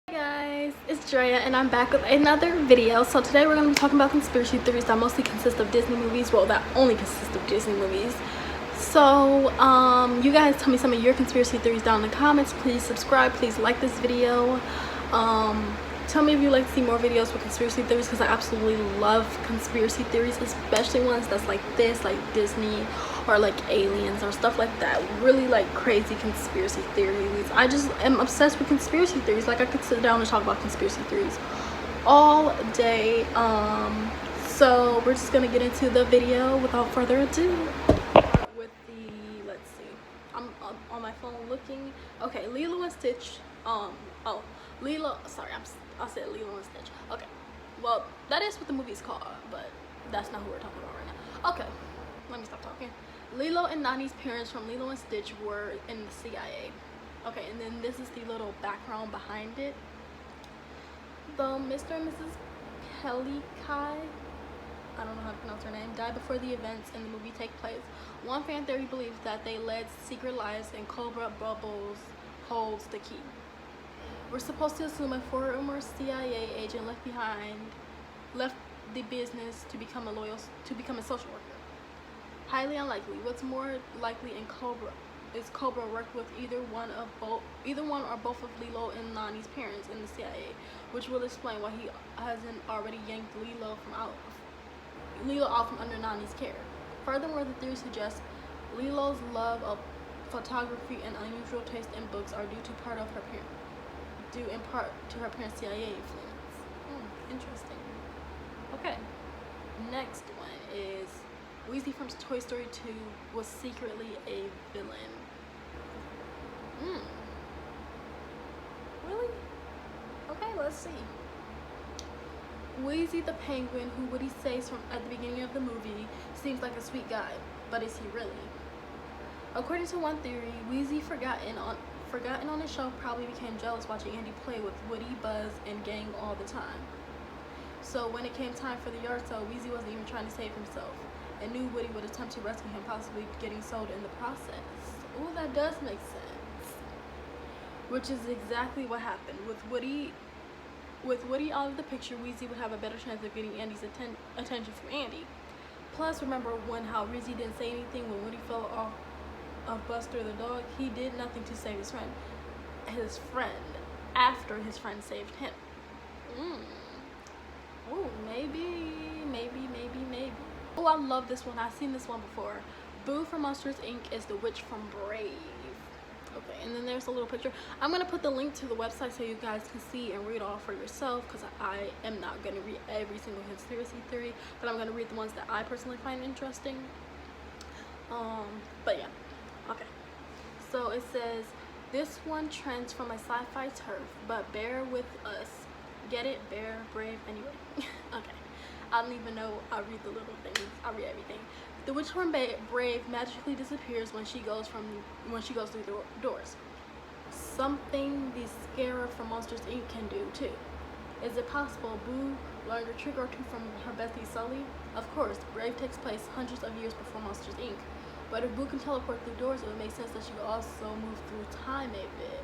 Hey guys, it's Drea and I'm back with another video. So today we're going to be talking about conspiracy theories that mostly consist of Disney movies. Well, that only consist of Disney movies. So you guys tell me some of your conspiracy theories down in the comments. Please subscribe, please like this video. Tell me if you'd like to see more videos with conspiracy theories, because I absolutely love conspiracy theories, especially ones that's like this, like Disney or like aliens or stuff like that. Really like crazy conspiracy theories. I just am obsessed with conspiracy theories. Like I could sit down and talk about conspiracy theories all day. So we're just gonna get into the video without further ado. With the, let's see, I'm on my phone looking. Okay, Lilo and Stitch. I said Lilo and Stitch. Okay, well, that is what the movie's called, but that's not who we're talking about right now. Okay, let me stop talking. Lilo and Nani's parents from Lilo and Stitch were in the CIA. Okay, and then this is the little background behind it. Though Mr. and Mrs. Pelikai, I don't know how to pronounce her name, died before the events in the movie take place. One fan theory believes that they led secret lives and Cobra Bubbles holds the key. We're supposed to assume a former CIA agent left the business to become a social worker. Highly unlikely. What's more likely in Cobra is Cobra worked with either one or both of Lilo and Nani's parents in the CIA, which will explain why he hasn't already yanked Lilo out from under Nani's care. Furthermore, the theory suggests Lilo's love of photography and unusual taste in books are due in part to her parents' CIA influence. Interesting. Okay, next one is Wheezy from Toy Story 2 was secretly a villain. Really? Okay, let's see. Wheezy the penguin, who Woody saves from at the beginning of the movie, seems like a sweet guy, but is he really? According to one theory, Wheezy, forgotten on his show, probably became jealous watching Andy play with Woody, Buzz, and gang all the time. So when it came time for the yard sale, Wheezy wasn't even trying to save himself and knew Woody would attempt to rescue him, possibly getting sold in the process. Oh, that does make sense. Which is exactly what happened. With Woody out of the picture, Wheezy would have a better chance of getting Andy's attention from Andy. Plus, remember how Wheezy didn't say anything when Woody fell off of Buster the dog? He did nothing to save his friend after his friend saved him. Oh, maybe. Oh, I love this one. I've seen this one before. Boo from Monsters Inc. is the witch from Brave. Okay, and then there's a little picture. I'm gonna put the link to the website so you guys can see and read all for yourself, because I am not gonna read every single conspiracy theory, but I'm gonna read the ones that I personally find interesting. But yeah. Okay, so it says, this one trends from a sci-fi turf, but bear with us. Get it? Bear, brave, anyway. Okay, I don't even know. I read the little things. I read everything. The witch from Brave magically disappears when she goes through the doors. Something the Scarer from Monsters Inc. can do too. Is it possible Boo learned a trick or two from her bestie Sully? Of course, Brave takes place hundreds of years before Monsters Inc. But if Boo can teleport through doors, it would make sense that she could also move through time a bit.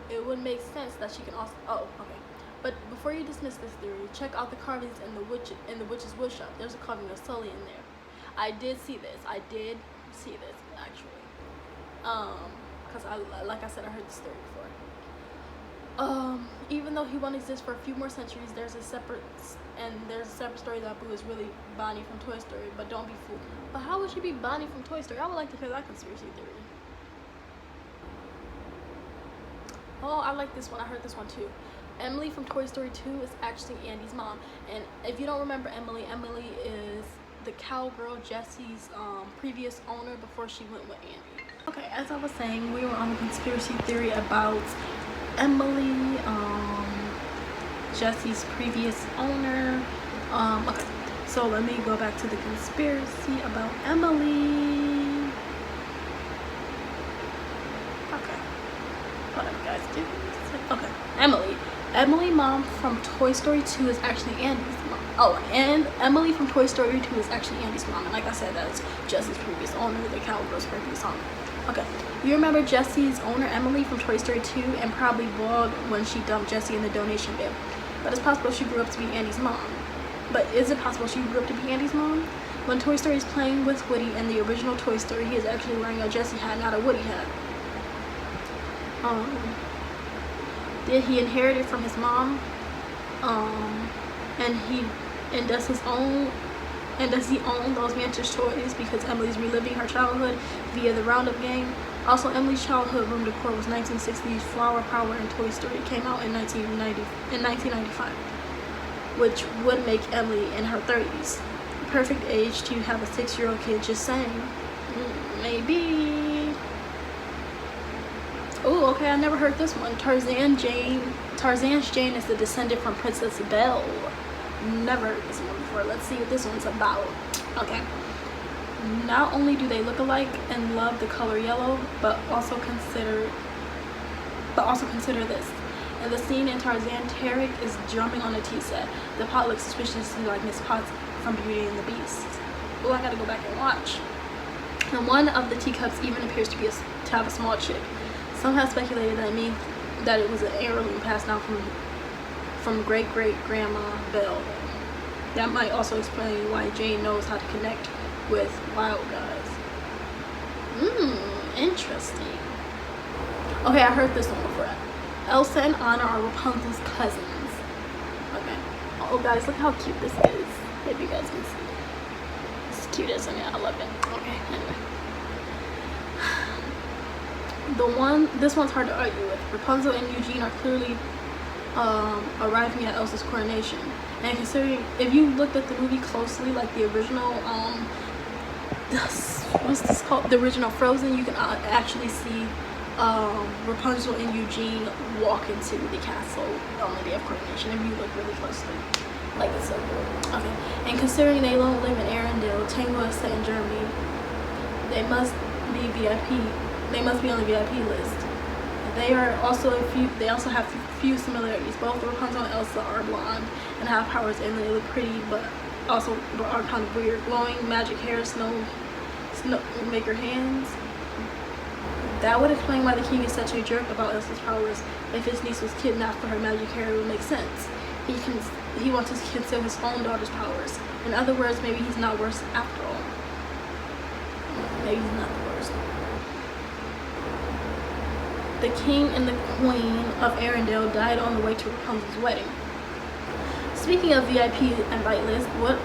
It would make sense that she can also. Oh, okay. But before you dismiss this theory, check out the carvings in the witch's woodshop. There's a carving of Sully in there. I did see this actually. Because like I said, I heard this theory before. Even though he won't exist for a few more centuries, there's a separate story that Boo is really Bonnie from Toy Story, but don't be fooled. But how would she be Bonnie from Toy Story? I would like to hear that conspiracy theory. Oh, I like this one. I heard this one too. Emily from Toy Story 2 is actually Andy's mom. And if you don't remember Emily is the cowgirl Jesse's previous owner before she went with Andy. Okay, as I was saying, we were on a conspiracy theory about Emily, Jesse's previous owner. Okay, so let me go back to the conspiracy about Emily. Okay, whatever guys do. Okay, Emily mom from Toy Story 2 is actually Andy's mom. Oh, and Emily from Toy Story 2 is actually Andy's mom. And like I said, that's Jesse's previous owner, the cowgirl's previous owner. Okay, you remember Jesse's owner Emily from Toy Story 2 and probably bawled when she dumped Jesse in the donation bin. But it's possible she grew up to be Andy's mom. But is it possible she grew up to be Andy's mom? When Toy Story is playing with Woody in the original Toy Story, he is actually wearing a Jesse hat, not a Woody hat. Did he inherit it from his mom? And does he own those vintage toys because Emily's reliving her childhood via the Roundup game? Also, Emily's childhood room decor was 1960s Flower Power and Toy Story. It came out in 1995, which would make Emily in her 30s. Perfect age to have a 6-year-old kid, just saying. Maybe. Oh, okay, I never heard this one. Tarzan's Jane is the descendant from Princess Belle. Never heard this one before. Let's see what this one's about. Okay. Not only do they look alike and love the color yellow, but also consider this. In the scene in Tarzan, Tarek is jumping on a tea set. The pot looks suspiciously like Miss Potts from Beauty and the Beast. Oh, I gotta go back and watch. And one of the teacups even appears to have a small chip. Some have speculated that it was an heirloom passed down from great-great-grandma Belle. That might also explain why Jane knows how to connect with wild guys. Interesting. Okay, I heard this one before. Elsa and Anna are Rapunzel's cousins. Okay. Oh, guys, look how cute this is. If you guys can see. It's cute, isn't it? I love it. Okay, anyway. This one's hard to argue with. Rapunzel and Eugene are clearly arriving at Elsa's coronation. And considering, if you looked at the movie closely, like the original, what's this called? The original Frozen, you can actually see Rapunzel and Eugene walk into the castle on the day of coronation if you look really closely. Like, it's so cool. Okay. And considering they don't live in Arendelle, Tango is set in Germany, they must be VIP. They must be on the VIP list. They also have few similarities. Both Rapunzel and Elsa are blonde and have powers, and they look pretty, but also are kind of weird. Glowing magic hair, snow maker hands. That would explain why the king is such a jerk about Elsa's powers. If his niece was kidnapped for her magic hair, it would make sense. He wants to conceal his own daughter's powers. In other words, maybe he's not worse after all. Maybe he's not the worst. The king and the queen of Arendelle died on the way to Rapunzel's wedding. Speaking of VIP invite list, what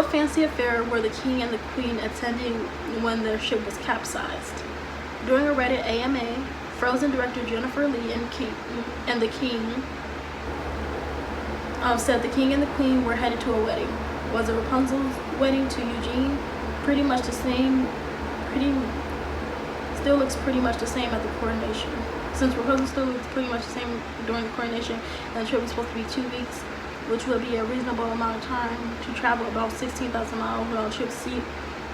fancy affair were the king and the queen attending when their ship was capsized? During a Reddit AMA, Frozen director Jennifer Lee and the king said the king and the queen were headed to a wedding. Was it Rapunzel's wedding to Eugene? Pretty much the same. Still looks pretty much the same at the coronation. Since Rapunzel still looks pretty much the same during the coronation, and the trip was supposed to be 2 weeks, which would be a reasonable amount of time to travel about 16,000 miles round trip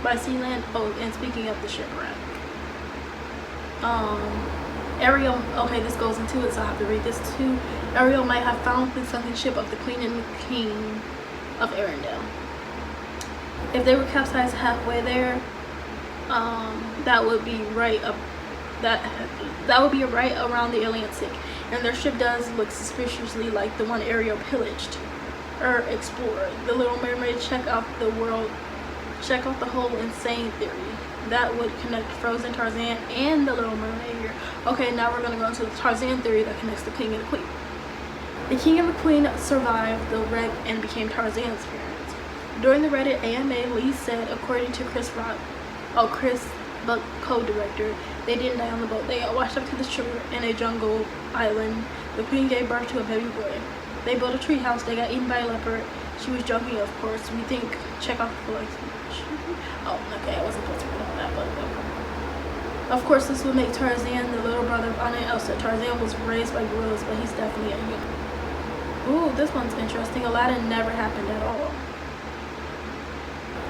by sea land. Oh, and speaking of the shipwreck, Ariel. Okay, this goes into it, so I have to read this too. Ariel might have found the sunken ship of the queen and the king of Arendelle. If they were capsized halfway there, that would be right around the Atlantic, and their ship does look suspiciously like the one Ariel pillaged or explored. The Little Mermaid check out the whole insane theory that would connect Frozen, Tarzan, and the Little Mermaid here. Okay, now we're gonna go into the Tarzan theory that connects the king and the queen. The king and the queen survived the wreck and became Tarzan's parents. During the Reddit AMA, Lee said, according to Chris, the co-director, they didn't die on the boat. They washed up to the shore in a jungle island. The queen gave birth to a baby boy. They built a tree house. They got eaten by a leopard. She was joking, of course. We think, check out the collection. Oh, okay, I wasn't supposed to read all that, but of course, this would make Tarzan the little brother of Anna and Elsa. Tarzan was raised by gorillas, but he's definitely a human. Ooh, this one's interesting. Aladdin never happened at all.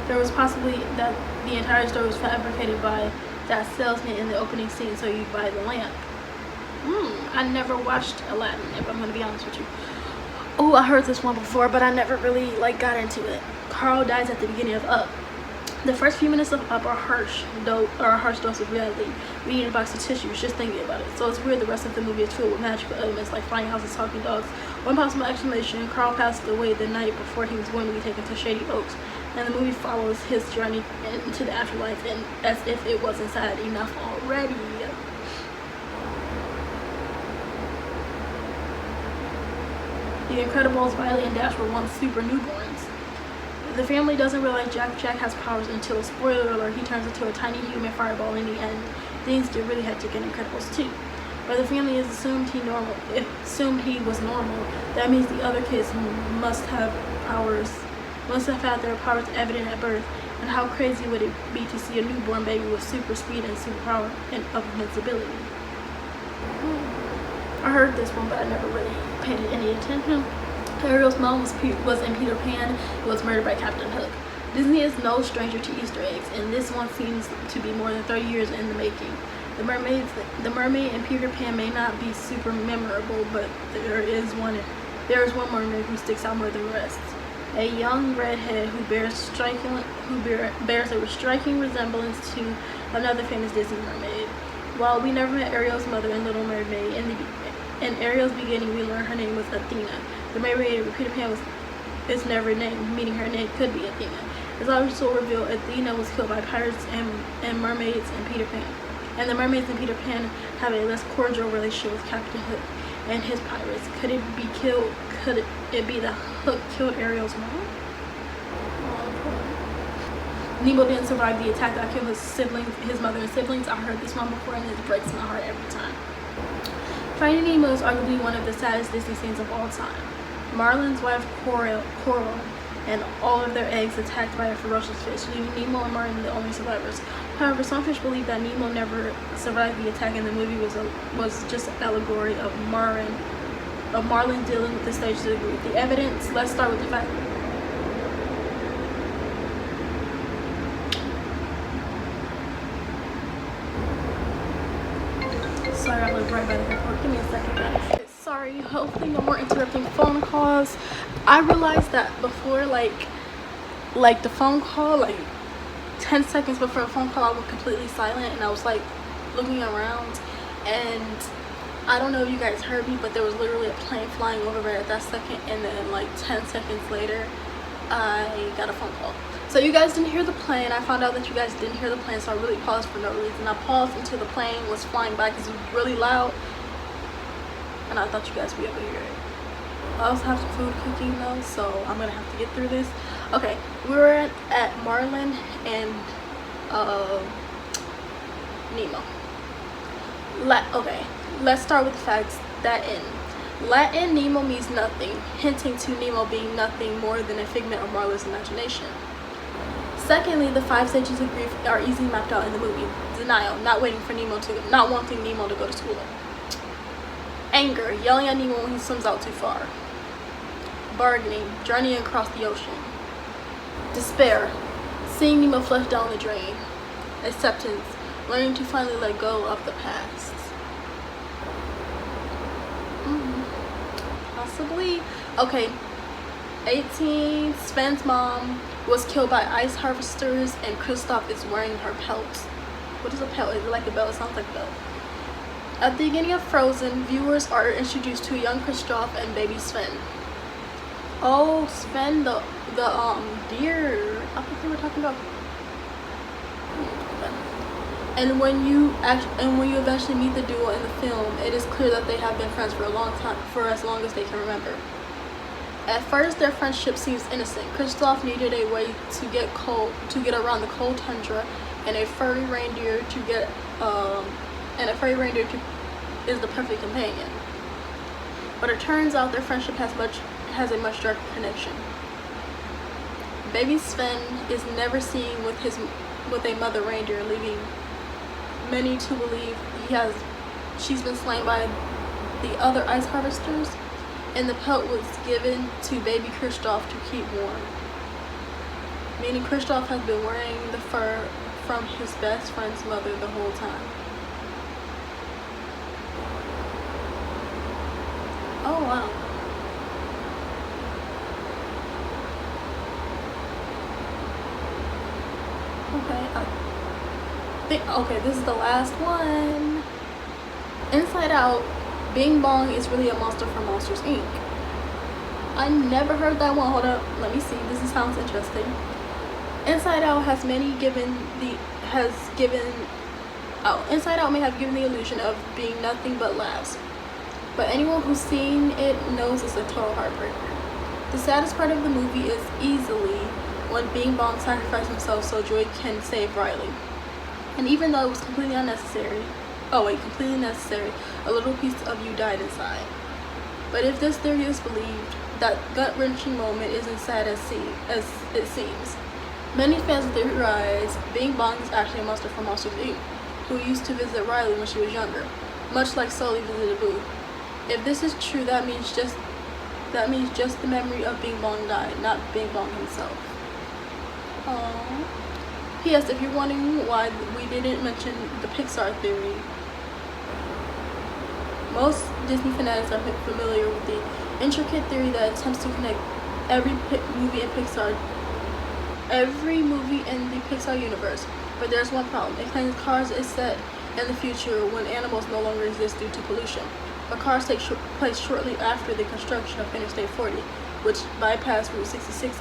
There was possibly that the entire story was fabricated by that salesman in the opening scene so you buy the lamp. I never watched Aladdin, if I'm gonna be honest with you. Oh, I heard this one before, but I never really got into it. Carl dies at the beginning of Up. The first few minutes of Up are a harsh dose of reality. We eat a box of tissues just thinking about it. So it's weird the rest of the movie is filled with magical elements like flying houses, talking dogs. One possible explanation, Carl passed away the night before he was going to be taken to Shady Oaks. And the movie follows his journey into the afterlife, and as if it wasn't sad enough already. The Incredibles, Riley and Dash were once super newborns. The family doesn't realize Jack has powers until, spoiler alert, he turns into a tiny human fireball in the end. Things get really hectic in Incredibles 2. But the family is assumed he was normal. That means the other kids must have had their powers evident at birth. And how crazy would it be to see a newborn baby with super speed and superpower and of invincibility? I heard this one, but I never really paid any attention. Ariel's mom was in Peter Pan and was murdered by Captain Hook. Disney is no stranger to Easter eggs, and this one seems to be more than 30 years in the making. The mermaid and Peter Pan may not be super memorable, but there is one mermaid who sticks out more than the rest. A young redhead who bears a striking resemblance to another famous Disney mermaid. While we never met Ariel's mother in Little Mermaid, in Ariel's beginning we learned her name was Athena. The mermaid in Peter Pan is never named, meaning her name could be Athena. As also revealed, Athena was killed by pirates and mermaids in Peter Pan. And the mermaids in Peter Pan have a less cordial relationship with Captain Hook and his pirates. Could it be the Hook killed Ariel's mom? Nemo didn't survive the attack that killed his mother and siblings. I heard this one before and it breaks my heart every time. Finding Nemo is arguably one of the saddest Disney scenes of all time. Marlin's wife Coral and all of their eggs attacked by a ferocious fish, leaving Nemo and Marlin the only survivors. However, some fish believe that Nemo never survived the attack and the movie was just an allegory of Marlin dealing with the stage to the group. The evidence, let's start with the fact. Sorry, I live right by the airport. Give me a second, guys. Sorry, hopefully no more interrupting phone calls. I realized that before, like the phone call, like 10 seconds before the phone call, I went completely silent and I was like looking around, and I don't know if you guys heard me, but there was literally a plane flying over right at that second, and then like 10 seconds later I got a phone call. So you guys didn't hear the plane. I found out that you guys didn't hear the plane, so I really paused for no reason. I paused until the plane was flying by because it was really loud and I thought you guys would be able to hear it. I also have some food cooking though, so I'm gonna have to get through this. Okay, we were at Marlin and Nemo. Okay, let's start with the facts that in Latin, Nemo means nothing, hinting to Nemo being nothing more than a figment of Marlin's imagination. Secondly, the 5 stages of grief are easily mapped out in the movie. Denial, not wanting Nemo to go to school. Anger, yelling at Nemo when he swims out too far. Bargaining, journeying across the ocean. Despair, seeing Nemo flush down the drain. Acceptance, learning to finally let go of the past. Possibly. Okay, 18, Sven's mom was killed by ice harvesters and Kristoff is wearing her pelt. What is a pelt? Is it like a belt? It sounds like a belt. At the beginning of Frozen, viewers are introduced to young Kristoff and baby Sven. Oh, Sven, the deer. I think they were talking about. And when you eventually meet the duo in the film, it is clear that they have been friends for a long time, for as long as they can remember. At first, their friendship seems innocent. Kristoff needed a way to get around the cold tundra, and a furry reindeer is the perfect companion. But it turns out their friendship has a much darker connection. Baby Sven is never seen with a mother reindeer, leaving many to believe she's been slain by the other ice harvesters, and the pelt was given to baby Kristoff to keep warm. Meaning Kristoff has been wearing the fur from his best friend's mother the whole time. Oh wow. Okay, this is the last one. Inside Out, Bing Bong is really a monster from Monsters Inc. I never heard that one. Hold up, let me see. This sounds interesting. Inside Out Inside Out may have given the illusion of being nothing but laughs, but anyone who's seen it knows it's a total heartbreaker. The saddest part of the movie is easily when Bing Bong sacrificed himself so Joy can save Riley. And even though it was completely necessary, a little piece of you died inside. But if this theory is believed, that gut-wrenching moment isn't sad as it seems. Many fans theorize Bing Bong is actually a monster from Monsters Inc., who used to visit Riley when she was younger, much like Sully visited Boo. If this is true, that means just the memory of Bing Bong died, not Bing Bong himself. P.S. If you're wondering why we didn't mention the Pixar theory, most Disney fanatics are familiar with the intricate theory that attempts to connect every movie in the Pixar universe. But there's one problem. It claims Cars is set in the future when animals no longer exist due to pollution. But Cars takes place shortly after the construction of Interstate 40, which bypassed Route 66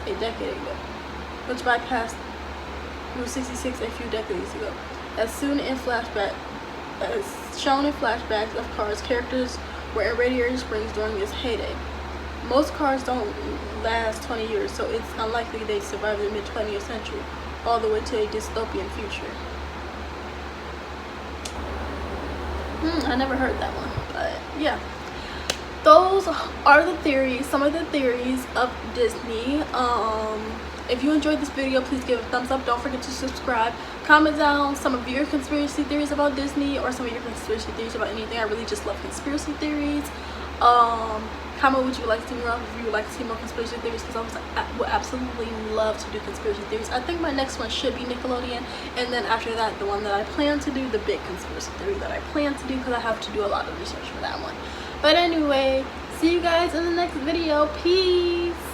a few decades ago. As shown in flashbacks of Cars, characters were in Radiator Springs during its heyday. Most cars don't last 20 years, so it's unlikely they survive the mid-20th century, all the way to a dystopian future. I never heard that one, but yeah. Those are the theories, some of the theories of Disney. If you enjoyed this video, please give a thumbs up. Don't forget to subscribe. Comment down some of your conspiracy theories about Disney or some of your conspiracy theories about anything. I really just love conspiracy theories. Comment what you would like to see more of, if you would like to see more conspiracy theories, because I would absolutely love to do conspiracy theories. I think my next one should be Nickelodeon, and then after that, the one that I plan to do, the big conspiracy theory that I plan to do, because I have to do a lot of research for that one. But anyway, see you guys in the next video. Peace!